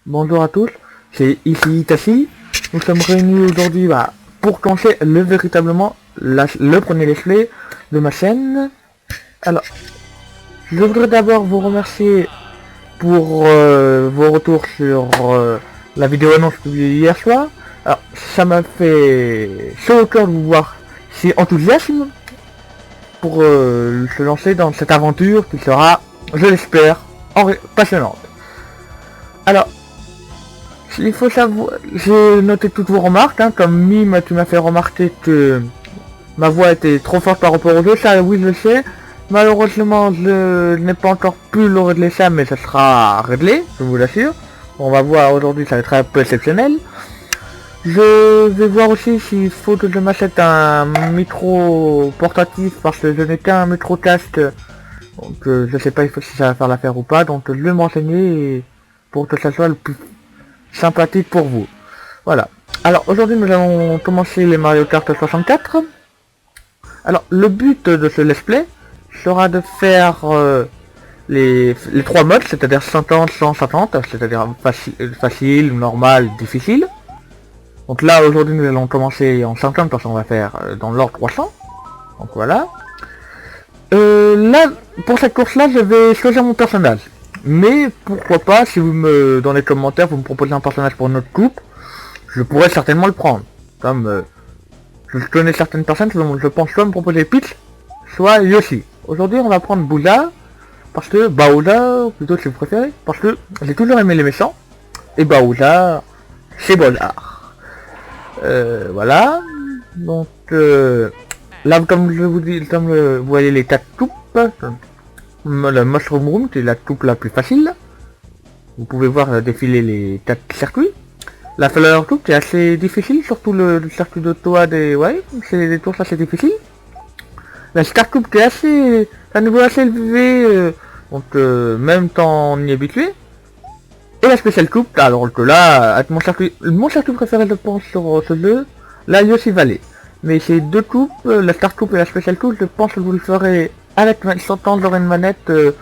Bonjour à tous, c'est ici Itachi. Nous sommes réunis aujourd'hui pour commencer véritablement le premier let's play de ma chaîne. Alors, je voudrais d'abord vous remercier pour vos retours sur la vidéo annonce publiée hier soir. Alors, ça m'a fait chaud au cœur de vous voir si enthousiasme pour se lancer dans cette aventure qui sera, je l'espère, passionnante. Alors, il faut savoir, j'ai noté toutes vos remarques, comme Mime, tu m'as fait remarquer que ma voix était trop forte par rapport au jeu, ça oui je le sais. Malheureusement je n'ai pas encore pu le régler ça, mais ça sera réglé, je vous l'assure. On va voir aujourd'hui, ça va être un peu exceptionnel. Je vais voir aussi s'il faut que je m'achète un micro portatif parce que je n'ai qu'un micro casque. Donc je sais pas si ça va faire l'affaire ou pas, donc je vais m'enseigner pour que ça soit le plus sympathique pour vous. Voilà. Alors aujourd'hui nous allons commencer les Mario Kart 64. Alors le but de ce let's play sera de faire les trois modes, c'est-à-dire 50, 150, c'est-à-dire facile, normal, difficile. Donc là aujourd'hui nous allons commencer en 50 parce qu'on va faire dans l'ordre 300. Donc voilà. Là, pour cette course là je vais choisir mon personnage. Mais pourquoi pas, si vous me dans les commentaires vous me proposez un personnage pour notre coupe, je pourrais certainement le prendre. Comme je connais certaines personnes, je pense soit me proposer Peach, soit Yoshi. Aujourd'hui on va prendre Bowser, parce que Bowser, plutôt si vous préférez, parce que j'ai toujours aimé les méchants, et Bowser, c'est Bowser. Voilà. Donc là comme je vous dis, comme vous voyez les 4 coupes, le Mushroom Room, c'est la coupe la plus facile. Vous pouvez voir défiler les 4 circuits. La Flower Coupe c'est assez difficile, surtout le circuit de Toad et ouais, c'est des tours assez difficiles. La Star Coupe c'est assez, un niveau assez élevé, donc même temps on y est habitué. Et la Special Coupe, alors que là, avec mon circuit préféré je pense sur ce jeu, la Yoshi Valley. Mais ces deux coupes, la Star Coupe et la Special Coupe, je pense que vous le ferez avec sortant j'aurai une manette de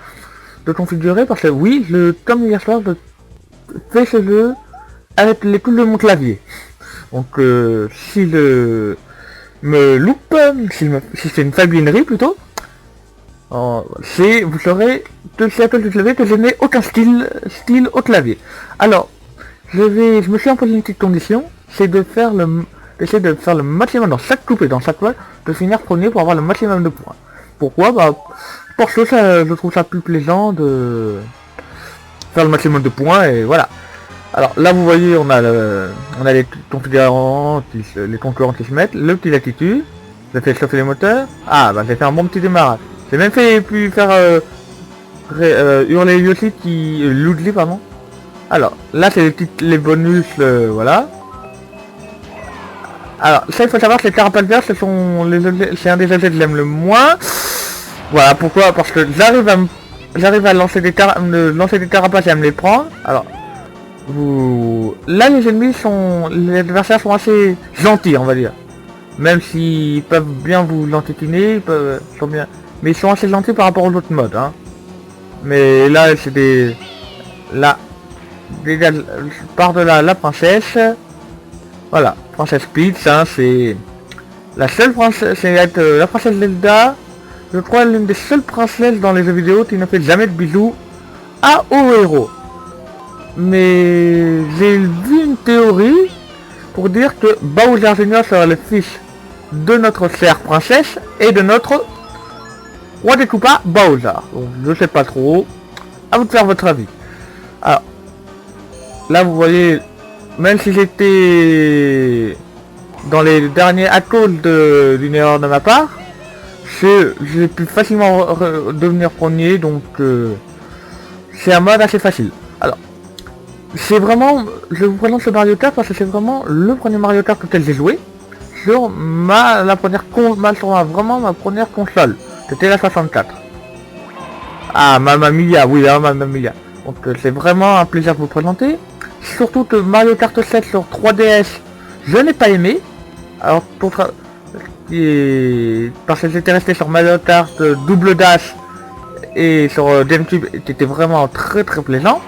configurer, parce que oui, comme hier soir, je fais ce jeu avec les coups de mon clavier. Donc si je me loupe, si c'est une fablinerie plutôt, vous saurez que c'est à cause du clavier que je n'ai aucun style au clavier. Alors, je me suis imposé une petite condition, c'est d'essayer de faire le maximum dans chaque coupe et dans chaque voie, de finir premier pour avoir le maximum de points. Pourquoi parce que je trouve ça plus plaisant de faire le maximum de points et voilà. Alors là vous voyez on a les configurants, les concurrents qui se mettent, le petit latitude, j'ai fait chauffer les moteurs, j'ai fait un bon petit démarrage. J'ai même fait faire hurler Yoshi Ludley pardon. Alors là c'est les bonus, voilà. Alors ça il faut savoir que les carapaces vertes c'est un des objets que j'aime le moins. Voilà pourquoi, parce que j'arrive à lancer des carapaces et à me les prendre. Alors là les adversaires sont assez gentils on va dire. Même s'ils peuvent bien vous entétiner, mais ils sont assez gentils par rapport aux autres modes Mais là c'est là je pars de la princesse. Voilà, princesse Peach, c'est la seule princesse, c'est la princesse Zelda. Je crois l'une des seules princesses dans les jeux vidéo qui ne fait jamais de bisous aux héros. Mais j'ai vu une théorie pour dire que Bowser Jr. sera le fils de notre chère princesse et de notre roi des Koopas, Bowser. Donc je sais pas trop, à vous de faire votre avis. Alors, là vous voyez, même si j'étais dans les derniers à cause d'une erreur de ma part, j'ai pu facilement devenir premier, donc c'est un mode assez facile. Alors, c'est vraiment, je vous présente ce Mario Kart parce que c'est vraiment le premier Mario Kart auquel j'ai joué sur ma première console, c'était la 64. Mamma Mia, oui, Mamma Mia. Donc c'est vraiment un plaisir de vous présenter. Surtout que Mario Kart 7 sur 3DS, je n'ai pas aimé. Alors parce que j'étais resté sur Mario Kart Double Dash et sur GameCube, c'était vraiment très plaisant.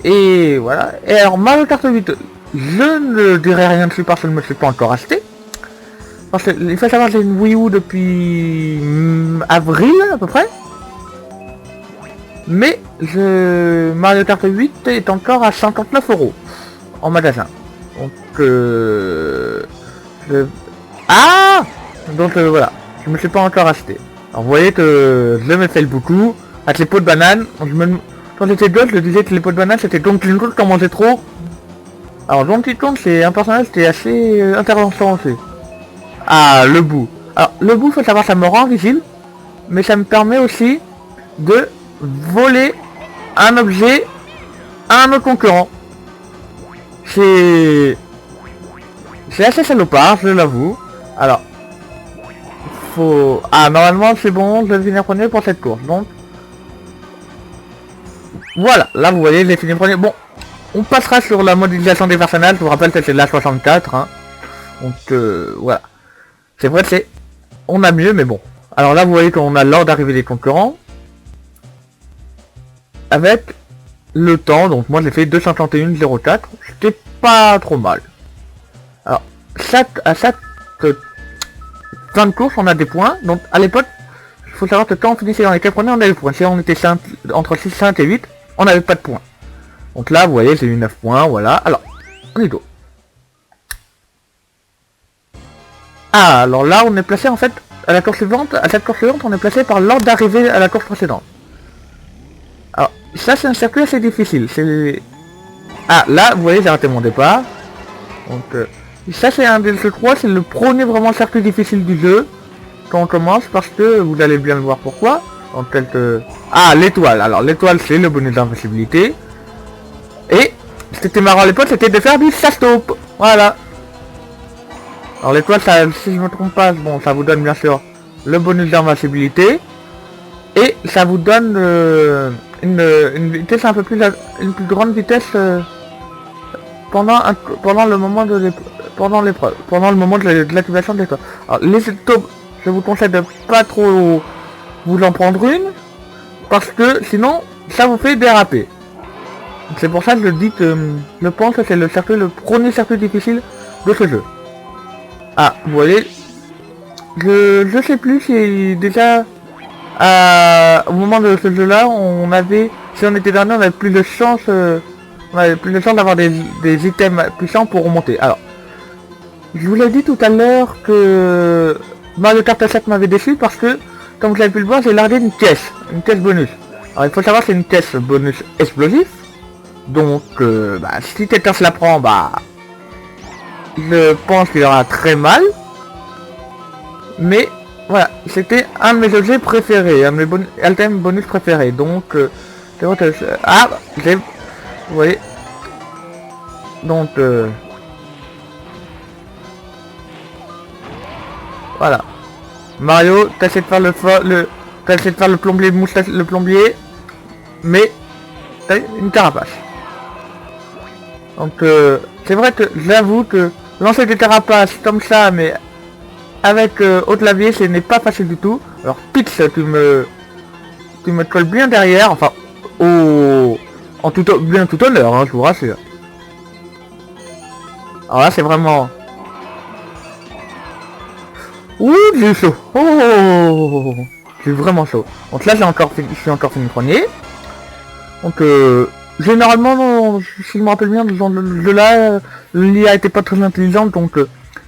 Et voilà. Et alors Mario Kart 8, je ne dirai rien dessus parce que je ne me suis pas encore acheté. Parce qu'il faut savoir que j'ai une Wii U depuis avril à peu près. Mais Mario Kart 8 est encore à 59 € en magasin. Donc ah, donc voilà, je me suis pas encore acheté. Alors vous voyez que je me fais le beaucoup avec les pots de banane. Quand j'étais gosse, je disais que les pots de banane c'était Donkey Kong quand on mangeait trop. Alors Donkey Kong c'est un personnage qui est assez intéressant aussi. Ah, le bout. Alors le bout, faut savoir, ça me rend invisible, mais ça me permet aussi de voler un objet à un autre concurrent. C'est assez salopard, je l'avoue. Alors, ah, normalement c'est bon, je vais finir premier pour cette course, donc... Voilà, là vous voyez, j'ai fini premier. Bon, on passera sur la modélisation des personnages, je vous rappelle que c'est la 64, hein. Donc, voilà. C'est vrai que on a mieux, mais bon. Alors là, vous voyez qu'on a l'ordre d'arrivée des concurrents. Avec le temps, donc moi j'ai fait 251,04, c'était pas trop mal. Alors, à chaque fin de course, on a des points. Donc à l'époque, il faut savoir que quand on finissait dans les 4 premiers, on avait des points. Si on était entre 6, 5 et 8, on n'avait pas de points. Donc là, vous voyez, j'ai eu 9 points, voilà. Alors, on est go. Ah, alors là, on est placé en fait à la course suivante. À cette course suivante, on est placé par l'ordre d'arrivée à la course précédente. Alors, ça c'est un circuit assez difficile. Ah, là, vous voyez, j'ai raté mon départ. Donc, ça c'est un des, je crois, c'est le premier vraiment circuit difficile du jeu. Quand on commence, parce que vous allez bien le voir pourquoi. Donc, ah, l'étoile. Alors, l'étoile, c'est le bonus d'invincibilité. Et, ce qui était marrant à l'époque, c'était de faire du chasse-taupe. Voilà. Alors, l'étoile, ça, si je me trompe pas, bon, ça vous donne bien sûr le bonus d'invincibilité. Et ça vous donne une vitesse un peu plus, une plus grande vitesse pendant le moment de l'épreuve, pendant le moment de l'activation de l'étoile. Alors les taupes, je vous conseille de pas trop vous en prendre une, parce que sinon ça vous fait déraper. C'est pour ça que je dis que je pense que c'est le premier circuit difficile de ce jeu. Ah, vous voyez, je sais plus si déjà au moment de ce jeu là si on était dernier, on avait plus de chance d'avoir des items puissants pour remonter. Alors je vous l'ai dit tout à l'heure que Mario Kart 7 m'avait déçu parce que, comme vous avez pu le voir, j'ai largué une caisse bonus. Alors il faut savoir que c'est une caisse bonus explosif. Donc si quelqu'un se la prend, je pense qu'il aura très mal. Mais voilà, c'était un de mes objets préférés, un de mes items bonus préférés. Donc c'est vrai que vous voyez. Donc voilà. Mario, t'essaies de faire le plombier moustache, le plombier, mais t'as une carapace. Donc c'est vrai que j'avoue que lancer des carapaces comme ça, mais avec au clavier, ce n'est pas facile du tout. Alors Pix, tu me colles bien derrière, enfin bien tout honneur, hein, je vous rassure. Alors là c'est vraiment... Ouh, j'ai chaud. Oh, j'ai vraiment chaud. Donc là je suis encore fini premier. Donc généralement, si je me rappelle bien, dans le jeu là, l'IA était pas très intelligente, donc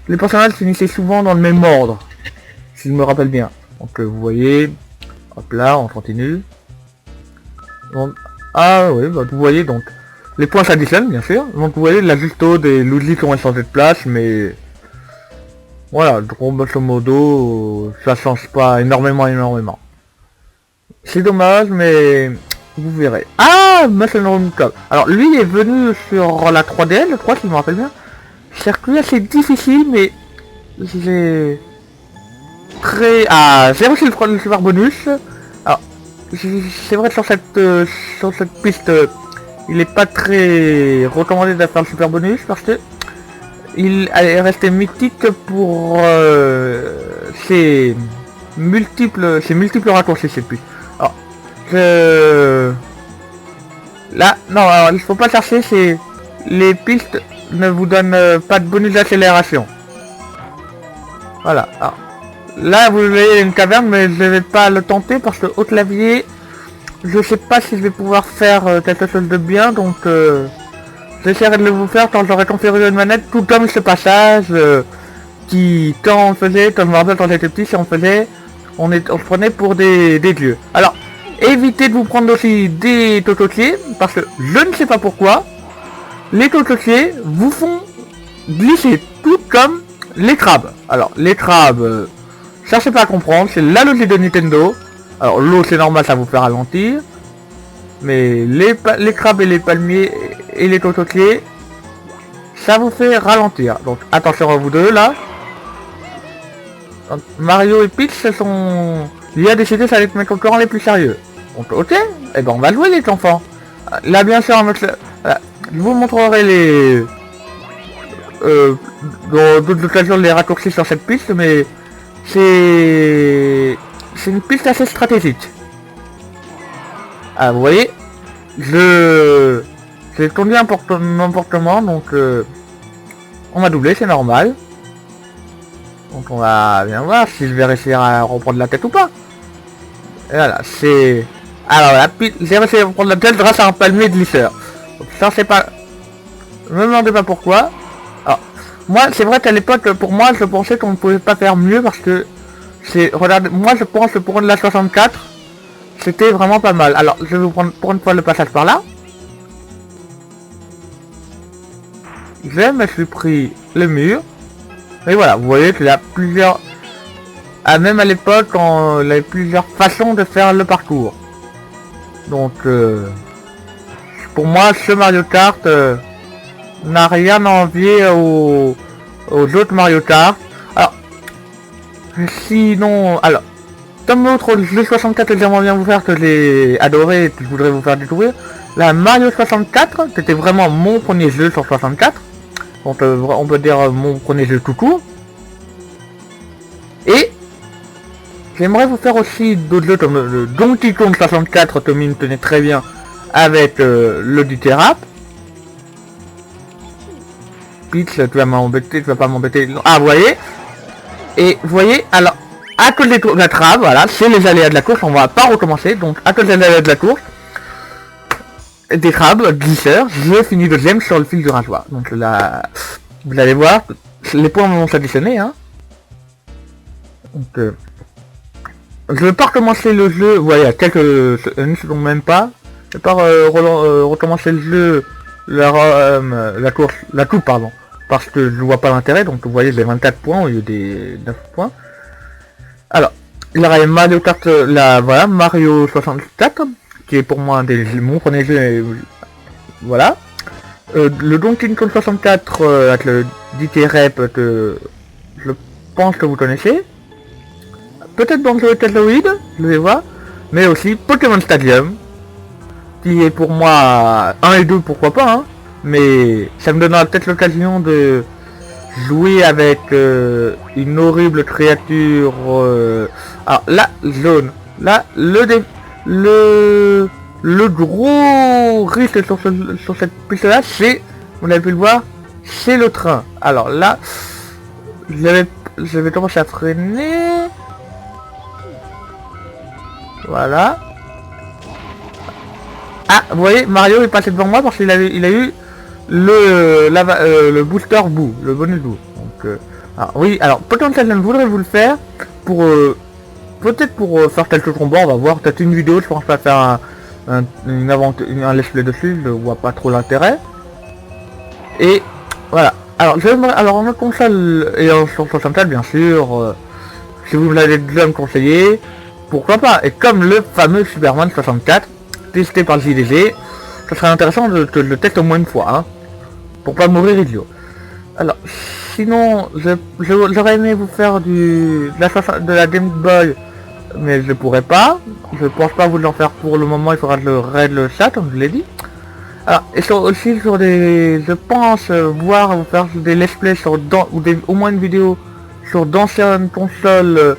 les personnages finissaient souvent dans le même ordre, si je me rappelle bien. Donc vous voyez, hop là, on continue. Donc, ah oui, vous voyez, donc les points s'additionnent bien sûr. Donc vous voyez, la Justo des Luigi qui ont changé de place, mais voilà, grosso modo, ça change pas énormément. C'est dommage, mais vous verrez. Ah, Mushroom Club. Alors lui est venu sur la 3DL, je crois, si je me rappelle bien. Circuit assez difficile, mais j'ai j'ai reçu le super bonus. Alors c'est vrai que sur cette piste, il est pas très recommandé de faire le super bonus parce que il est resté mythique pour ses multiples raccourcis, c'est plus. Alors Là, non, alors, il faut pas chercher, c'est... Les pistes ne vous donnent pas de bonus d'accélération. Voilà. Alors, là, vous voyez une caverne, mais je vais pas le tenter parce que au clavier, je sais pas si je vais pouvoir faire quelque chose de bien, donc j'essaierai de le vous faire quand j'aurai configuré une manette, tout comme ce passage qui, quand on faisait, comme je me rappelle quand j'étais petit, si on faisait, on se prenait pour des dieux. Alors, évitez de vous prendre aussi des tototiers, parce que je ne sais pas pourquoi, les tototiers vous font glisser, tout comme les crabes. Alors, les crabes, cherchez pas à comprendre, c'est la logique de Nintendo. Alors, l'eau, c'est normal, ça vous fait ralentir. Mais les crabes et les palmiers et les tototiers, ça vous fait ralentir. Donc, attention à vous deux, là. Donc, Mario et Peach, ce sont... Il a décidé, ça allait être mes concurrents les plus sérieux. Donc, ok, et ben on va jouer les enfants. Là, bien sûr, je vous montrerai les... dans d'autres occasions les raccourcis sur cette piste, mais c'est une piste assez stratégique. Ah, vous voyez, j'ai tourné n'importement, donc on m'a doublé, c'est normal. Donc on va bien voir si je vais réussir à reprendre la tête ou pas. Et voilà, c'est... Alors la piste, j'ai réussi à reprendre la tête grâce à un palmier glisseur. Donc ça c'est pas... Ne me demandez pas pourquoi. Alors, moi c'est vrai qu'à l'époque, pour moi, je pensais qu'on ne pouvait pas faire mieux parce que... Regardez, moi je pense que pour la 64, c'était vraiment pas mal. Alors, je vais vous prendre pour une fois le passage par là. Je me suis pris le mur. Et voilà, vous voyez qu'il y a plusieurs... Ah, même à l'époque, il y avait plusieurs façons de faire le parcours. Donc, pour moi, ce Mario Kart n'a rien à envier aux autres Mario Kart. Alors, sinon... Alors, comme l'autre jeu 64 que j'aimerais bien vous faire, que j'ai adoré et que je voudrais vous faire découvrir, la Mario 64, c'était vraiment mon premier jeu sur 64. Donc on peut dire mon premier jeu tout court. Et j'aimerais vous faire aussi d'autres jeux comme le Donkey Kong 64, que Mine tenait très bien avec le DT Rap. Peach, tu vas m'embêter, tu vas pas m'embêter. Ah, vous voyez. Et vous voyez, alors, à cause de la trave, voilà, c'est les aléas de la course, on va pas recommencer. Donc à cause des aléas de la course, des crabes, glisseurs, j'ai fini deuxième sur le fil du rasoir. Donc là, vous allez voir, les points vont s'additionner, hein. Donc, je vais pas recommencer le jeu, vous voyez, il y a une seconde même pas. Je vais pas recommencer le jeu, la course, la coupe, pardon, parce que je vois pas l'intérêt. Donc vous voyez, j'ai 24 points au lieu des 9 points. Alors, il y aurait Mario Kart, voilà, Mario 64, qui est pour moi mon premier jeu, voilà. Le Donkey Kong 64 avec le DT Rep que je pense que vous connaissez. Peut-être Banjo et Kazooie, je vais voir. Mais aussi Pokémon Stadium, qui est pour moi 1 et 2, pourquoi pas, hein. Mais ça me donnera peut-être l'occasion de jouer avec une horrible créature. Alors là, jaune. Là, le gros risque sur cette piste là, c'est, vous avez pu le voir, c'est le train. Alors là, je vais commencer à freiner. Voilà. Ah, vous voyez, Mario est passé devant moi parce qu'il a eu le booster bout, le bonus bout. Donc, oui, alors potentiellement je voudrais vous le faire pour peut-être pour faire quelques combats, on va voir, peut-être une vidéo, je pense pas faire un let's play dessus, je vois pas trop l'intérêt. Et voilà. Alors en autre console et sur 64 bien sûr, si vous me l'avez déjà me conseillé, pourquoi pas. Et comme le fameux Superman 64 testé par le JDG, ça serait intéressant de le tester au moins une fois, hein, pour pas mourir idiot. Alors sinon j'aurais aimé vous faire de la Game Boy, mais je pourrais pas. Je pense pas vous en faire pour le moment, il faudra que je raid le chat comme je l'ai dit. Alors, et aussi sur des... Je pense vous faire des let's play sur au moins une vidéo sur d'anciennes consoles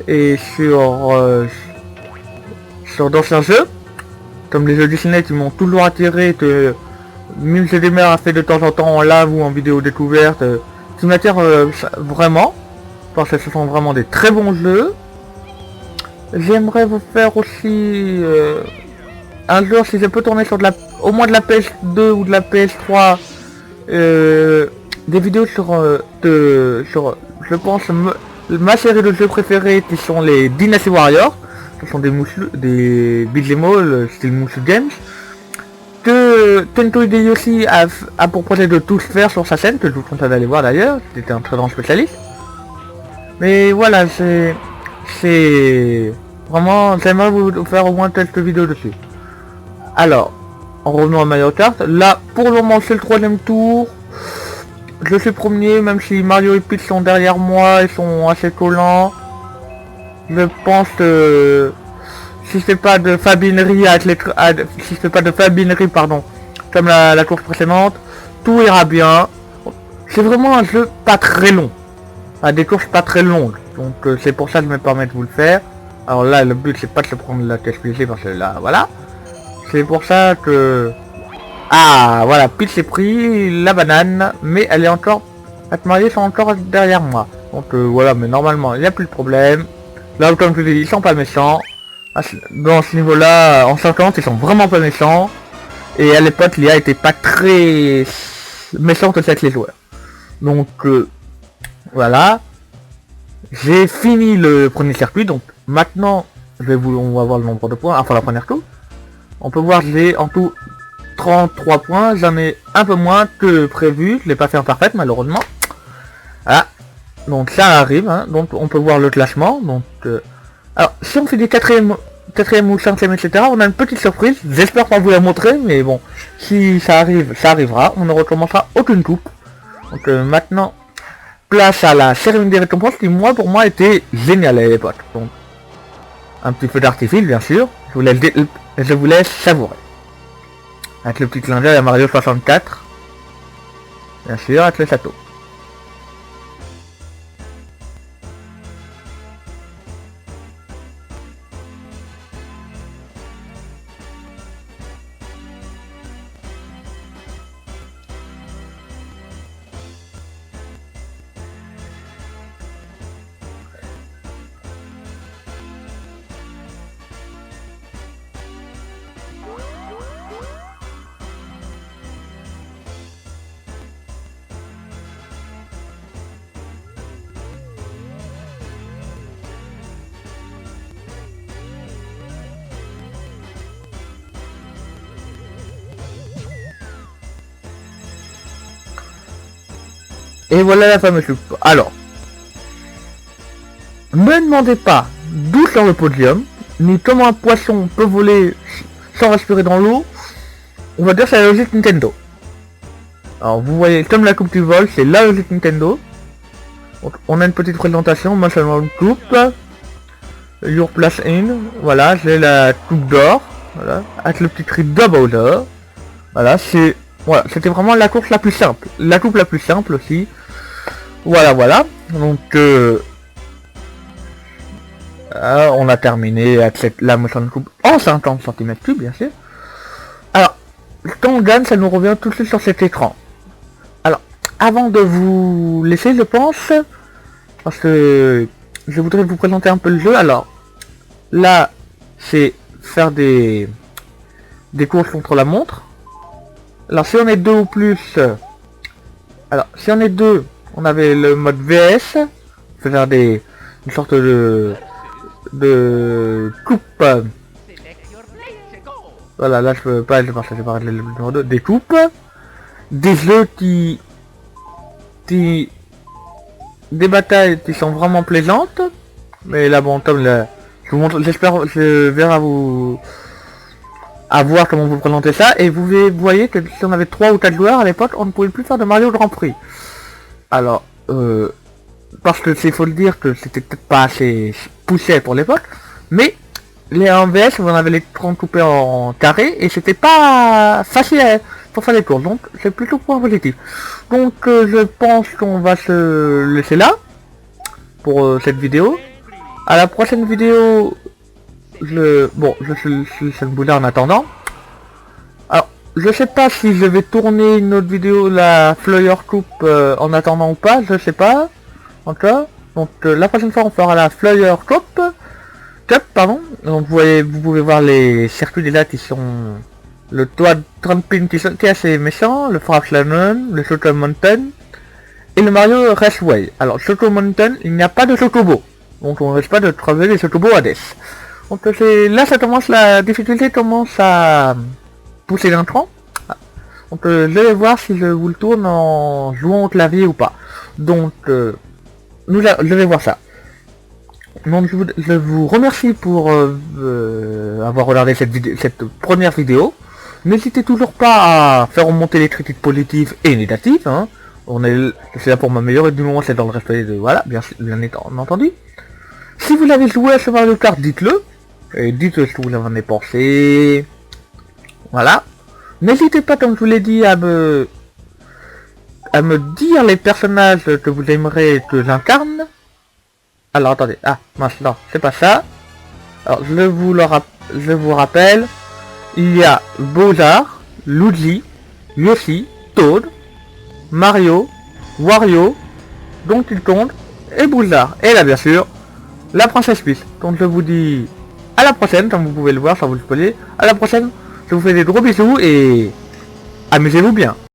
et sur d'anciens jeux. comme les jeux Disney qui m'ont toujours attiré, que Mims et des Mers a fait de temps en temps en live ou en vidéo découverte, qui m'attire vraiment, parce que ce sont vraiment des très bons jeux. J'aimerais vous faire aussi un jour, si je peux tourner sur au moins de la PS2 ou de la PS3, des vidéos sur, je pense, ma série de jeux préférés qui sont les Dynasty Warriors. Ce sont des beat'em all style Musou Games, que Tento Hideyoshi a pour projet de tous faire sur sa chaîne, que je vous conseille d'aller voir d'ailleurs, c'était un très grand spécialiste. Mais voilà, c'est vraiment, j'aimerais vous faire au moins quelques vidéos dessus. Alors, en revenant à Mario Kart, là pour le moment c'est le 3ème tour. Je suis premier, même si Mario et Peach sont derrière moi, ils sont assez collants. Je pense que si je fais pas de fabinerie si je fais pas de fabinerie, pardon, comme la course précédente, tout ira bien. C'est vraiment un jeu pas très long, des courses pas très longues, donc c'est pour ça que je me permets de vous le faire. Alors là, le but c'est pas de se prendre la tête piégée parce que là, voilà. C'est pour ça que... Ah, voilà, Peach s'est pris la banane, mais elle est encore... Mario sont encore derrière moi. Donc voilà, mais normalement, il n'y a plus de problème. Là, comme je vous ai dit, ils sont pas méchants. Dans ce niveau-là, en 50, ils sont vraiment pas méchants. Et à l'époque, l'IA était pas très méchante aussi avec les joueurs. Donc, voilà. J'ai fini le premier circuit, donc maintenant, on va voir le nombre de points, enfin la première tour. On peut voir que j'ai en tout 33 points, j'en ai un peu moins que prévu, je l'ai pas fait en parfaite malheureusement. Voilà, donc ça arrive, hein. Donc on peut voir le classement. Donc alors si on fait des 4ème ou 5ème etc, on a une petite surprise, j'espère pas vous la montrer, mais bon, si ça arrive, ça arrivera, on ne recommencera aucune coupe. Donc maintenant, place à la cérémonie des récompenses qui pour moi était géniale à l'époque. Donc un petit peu d'artifice bien sûr, je vous laisse savourer. Avec le petit clin d'œil à Mario 64. Bien sûr, avec le château. Et voilà la fameuse soupe. Alors, ne me demandez pas d'où sort le podium, ni comment un poisson peut voler sans respirer dans l'eau. On va dire c'est la logique Nintendo. Alors vous voyez, comme la coupe du vol, c'est la logique Nintendo. Donc, on a une petite présentation, moi seulement une coupe. Your place in, voilà, j'ai la coupe d'or, voilà, avec le petit cri de Bowser. Voilà, voilà, c'était vraiment la course la plus simple. La coupe la plus simple aussi. Voilà. Donc on a terminé avec la motion de coupe en 50 cm3 bien sûr. Alors, quand on gagne, ça nous revient tout de suite sur cet écran. Alors, avant de vous laisser, je pense, parce que je voudrais vous présenter un peu le jeu. Alors, là, c'est faire des courses contre la montre. Alors, si on est 2 ou plus, alors, si on est 2, on avait le mode VS, faire une sorte de coupe. Voilà, là je peux pas, je partager par le numéro 2, des coupes, des jeux des batailles qui sont vraiment plaisantes, mais là bon, comme là, je vous montre, j'espère, je verrai à voir comment vous présenter ça, et vous voyez que si on avait 3 ou 4 joueurs à l'époque, on ne pouvait plus faire de Mario Grand Prix. Alors, parce que c'est faut le dire que c'était peut-être pas assez poussé pour l'époque, mais les 1vs, on avait les 30 coupés en carré, et c'était pas facile pour faire les courses, donc c'est plutôt point positif. Donc je pense qu'on va se laisser là, pour cette vidéo. À la prochaine vidéo, je suis le boulard en attendant. je sais pas si je vais tourner une autre vidéo, la Flyer Coupe, en attendant ou pas, je sais pas. Encore. Donc la prochaine fois on fera la Flyer Coupe. Cup, pardon. Donc vous pouvez voir les circuits déjà qui sont le toit de Trampin qui est assez méchant, le Fraps Lannon, le Choco Mountain et le Mario Raceway. Alors Choco Mountain, il n'y a pas de chocobo. Donc on ne risque pas de trouver les chocobos Hades. Donc là ça commence, la difficulté commence à pousser d'un cran. Donc je vais voir si je vous le tourne en jouant au clavier ou pas. Donc je vais voir ça. Donc je vous remercie pour avoir regardé cette première vidéo. N'hésitez toujours pas à faire remonter les critiques positives et négatives. Hein. C'est là pour m'améliorer, du moment c'est dans le respect de... Voilà, bien entendu. Si vous l'avez joué à ce Mario Kart, dites-le. Et dites ce que vous en avez pensé. Voilà. N'hésitez pas, comme je vous l'ai dit, à me dire les personnages que vous aimeriez que j'incarne. Alors attendez, ah mince, non, c'est pas ça. Alors je vous rappelle, il y a Bowser, Luigi, Yoshi, Toad, Mario, Wario, Donkey Kong et Bowser. Et là bien sûr, la princesse Peach. Donc je vous dis à la prochaine, comme vous pouvez le voir sans vous le spoiler. À la prochaine, je vous fais des gros bisous et amusez-vous bien.